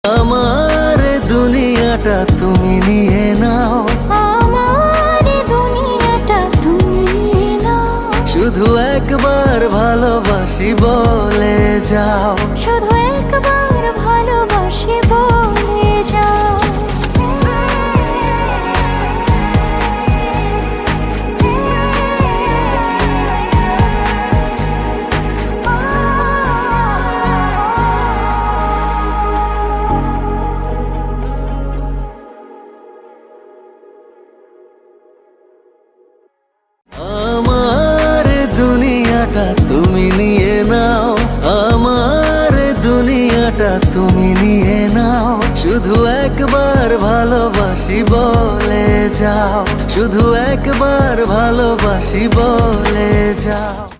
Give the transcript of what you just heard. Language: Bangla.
আমার দুনিয়াটা তুমি নিয়ে নাও, আমার দুনিয়াটা তুমি নিয়ে নাও। শুধু একবার ভালোবাসি বলে যাও, শুধু একবার ভালোবাসি বলে যাও। আমার দুনিয়াটা তুমি নিয়ে নাও, আমার দুনিয়াটা তুমি নিয়ে নাও, শুধু একবার ভালোবাসি বলে যাও, শুধু একবার ভালোবাসি বলে যাও।